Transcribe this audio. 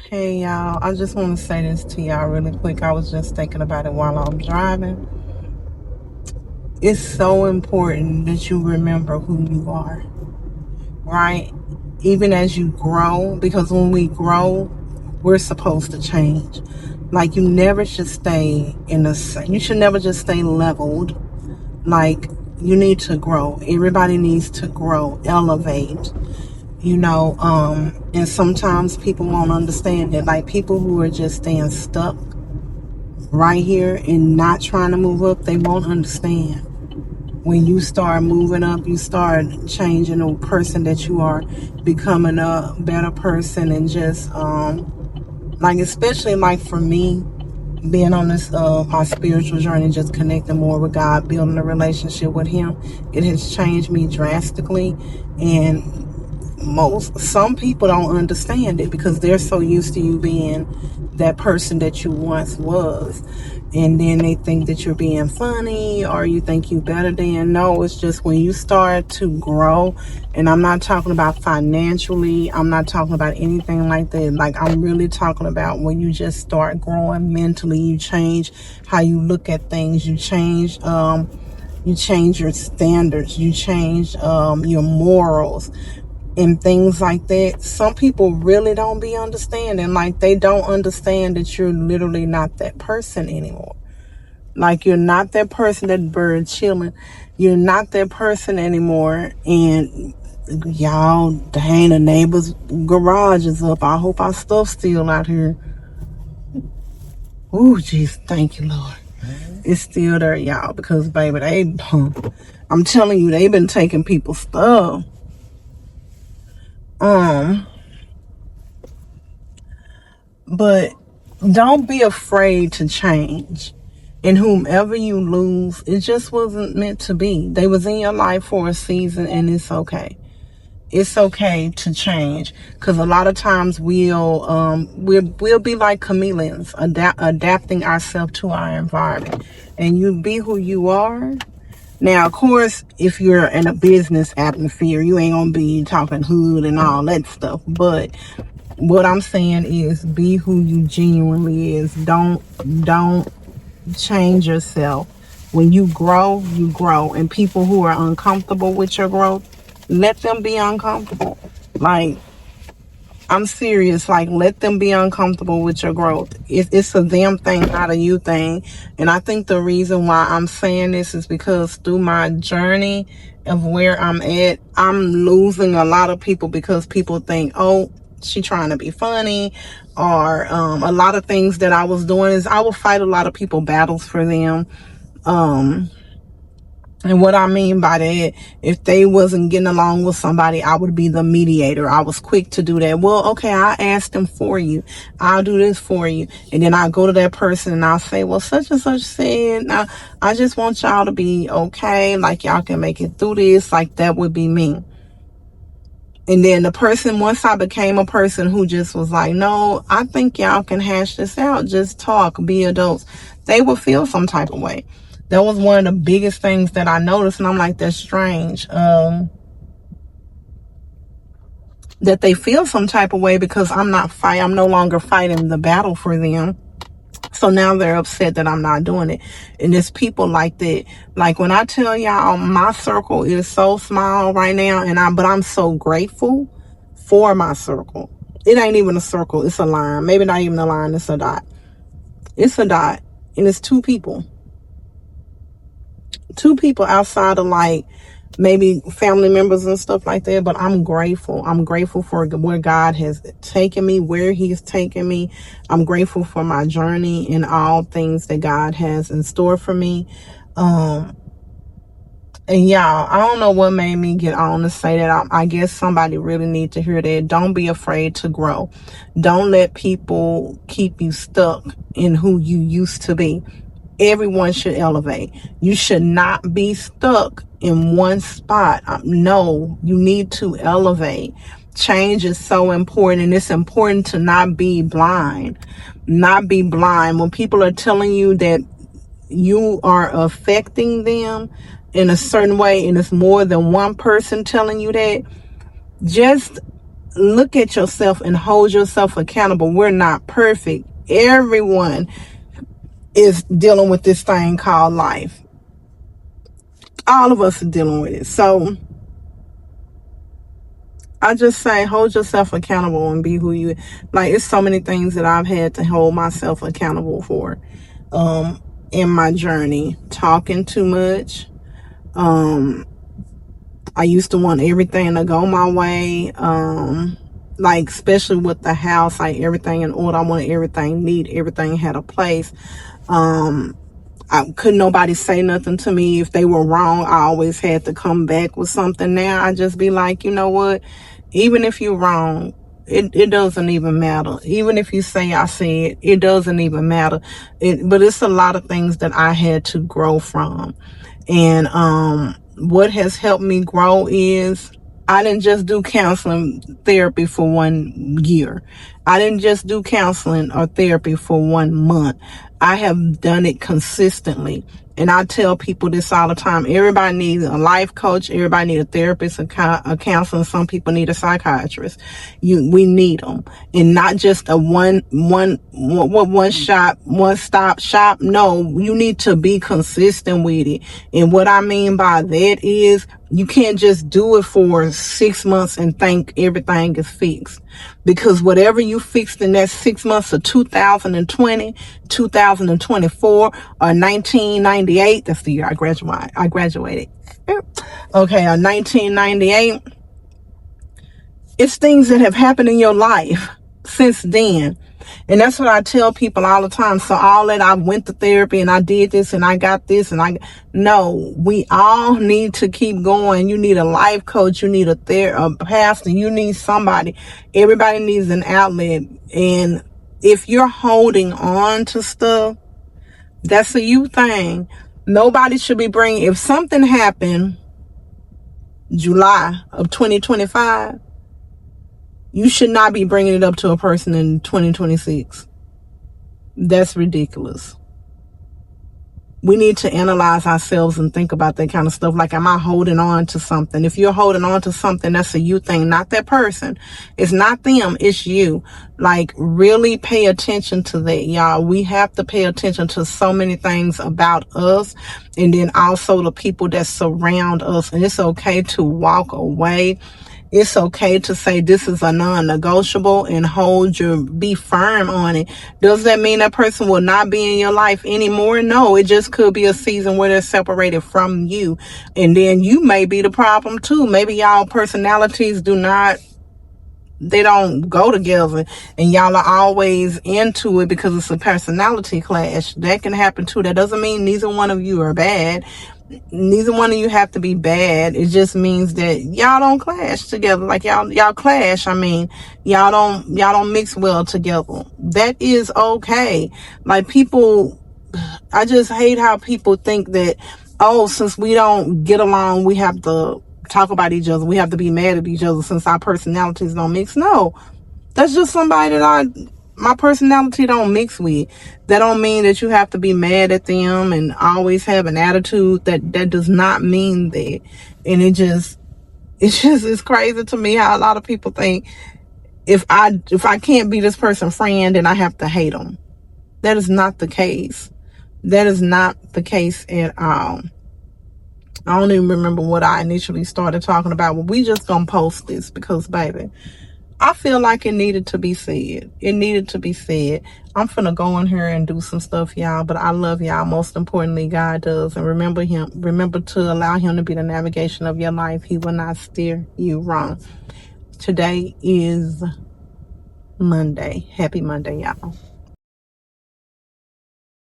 Hey y'all, I just want to say this to y'all really quick. I was just thinking about it while I'm driving. It's so important that you remember who you are, right? Even as you grow, because when we grow, we're supposed to change. Like, you never should stay in the same, you should never just stay leveled. Like, you need to grow. Everybody needs to grow, elevate, and sometimes people won't understand it. Like, people who are just staying stuck right here and not trying to move up, they won't understand. When you start moving up, you start changing the person that you are, becoming a better person, and just like, especially like for me, being on this my spiritual journey, just connecting more with God, building a relationship with Him, it has changed me drastically. And some people don't understand it because they're so used to you being that person that you once was, and then they think that you're being funny or you think you better than. No, it's just when you start to grow, and I'm not talking about financially, I'm not talking about anything like that. Like, I'm really talking about when you just start growing mentally. You change how you look at things. You change your standards. You change your morals and things like that. Some people really don't be understanding. Like, they don't understand that you're literally not that person anymore. Like, you're not that person, that bird chilling. You're not that person anymore. And y'all, dang, the neighbor's garage is up. I hope our stuff's still out here. Ooh, jeez, thank you, Lord. It's still there, y'all, because baby, I'm telling you, they've been taking people's stuff. But don't be afraid to change. And whomever you lose, it just wasn't meant to be. They was in your life for a season, and it's okay. It's okay to change, because a lot of times we'll be like chameleons, adapting ourselves to our environment. And you be who you are. Now, of course, if you're in a business atmosphere, you ain't gonna be talking hood and all that stuff. But what I'm saying is, be who you genuinely is. Don't change yourself. When you grow, you grow. And people who are uncomfortable with your growth, let them be uncomfortable. Like, I'm serious. Like, let them be uncomfortable with your growth. It's a them thing, not a you thing. And I think the reason why I'm saying this is because through my journey of where I'm at, I'm losing a lot of people because people think, oh, she trying to be funny. Or a lot of things that I was doing is I would fight a lot of people battles for them. And what I mean by that, if they wasn't getting along with somebody, I would be the mediator. I was quick to do that. Well, okay, I asked them for you. I'll do this for you. And then I'll go to that person and I'll say, well, such and such said, now I just want y'all to be okay. Like, y'all can make it through this. Like, that would be me. And then the person, once I became a person who just was like, no, I think y'all can hash this out. Just talk, be adults. They would feel some type of way. That was one of the biggest things that I noticed. And I'm like, that's strange. That they feel some type of way because I'm no longer fighting the battle for them. So now they're upset that I'm not doing it. And there's people like that. Like, when I tell y'all, my circle is so small right now, but I'm so grateful for my circle. It ain't even a circle, it's a line. Maybe not even a line, it's a dot. It's a dot, and it's two people. Two people outside of, like, maybe family members and stuff like that. But I'm grateful. I'm grateful for where God has taken me, where He's taken me. I'm grateful for my journey and all things that God has in store for me. And y'all, I don't know what made me get on to say that. I guess somebody really need to hear that. Don't be afraid to grow. Don't let people keep you stuck in who you used to be. Everyone should elevate. You should not be stuck in one spot. No, you need to elevate. Change is so important, and it's important to not be blind. Not be blind. When people are telling you that you are affecting them in a certain way, and it's more than one person telling you that, just look at yourself and hold yourself accountable. We're not perfect. Everyone is dealing with this thing called life. All of us are dealing with it. So I just say, hold yourself accountable and be who you, like, it's so many things that I've had to hold myself accountable for in my journey. Talking too much. I used to want everything to go my way. Like, especially with the house, like everything in order. I wanted everything neat. Everything had a place. Couldn't nobody say nothing to me. If they were wrong, I always had to come back with something. Now I just be like, you know what? Even if you're wrong, it doesn't even matter. Even if you say I said, it doesn't even matter. But it's a lot of things that I had to grow from. And what has helped me grow is I didn't just do counseling therapy for 1 year. I didn't just do counseling or therapy for 1 month. I have done it consistently. And I tell people this all the time. Everybody needs a life coach. Everybody needs a therapist, a counselor. Some people need a psychiatrist. We need them. And not just a one stop shop. No, you need to be consistent with it. And what I mean by that is you can't just do it for 6 months and think everything is fixed. Because whatever you fixed in that 6 months of 2020, 2024, or 1998, that's the year I graduated. Okay, 1998. It's things that have happened in your life since then. And that's what I tell people all the time. So all that I went to therapy and I did this and I got this and no, we all need to keep going. You need a life coach. You need a pastor. You need somebody. Everybody needs an outlet. And if you're holding on to stuff, that's a you thing. Nobody should be bringing, if something happened July of 2025, you should not be bringing it up to a person in 2026. That's ridiculous. We need to analyze ourselves and think about that kind of stuff. Like, am I holding on to something? If you're holding on to something, that's a you thing, not that person. It's not them, it's you. Like, really pay attention to that, y'all. We have to pay attention to so many things about us, and then also the people that surround us. And it's okay to walk away. It's okay to say this is a non-negotiable and be firm on it. Does that mean that person will not be in your life anymore? No, it just could be a season where they're separated from you. And then you may be the problem too. Maybe y'all personalities they don't go together and y'all are always into it because it's a personality clash. That can happen too. That doesn't mean neither one of you are bad. Neither one of you have to be bad. It just means that y'all don't clash together. Like y'all clash. I mean, y'all don't mix well together. That is okay. Like, people, I just hate how people think that, oh, since we don't get along, we have to talk about each other. We have to be mad at each other since our personalities don't mix. No, that's just somebody that my personality don't mix with. That don't mean that you have to be mad at them and always have an attitude. That does not mean that. And it's crazy to me how a lot of people think if I can't be this person's friend, then I have to hate them. That is not the case. That is not the case at all. I don't even remember what I initially started talking about. Well, we just gonna post this because, baby, I feel like it needed to be said. It needed to be said. I'm finna go in here and do some stuff, y'all. But I love y'all. Most importantly, God does. And remember him. Remember to allow him to be the navigation of your life. He will not steer you wrong. Today is Monday. Happy Monday, y'all.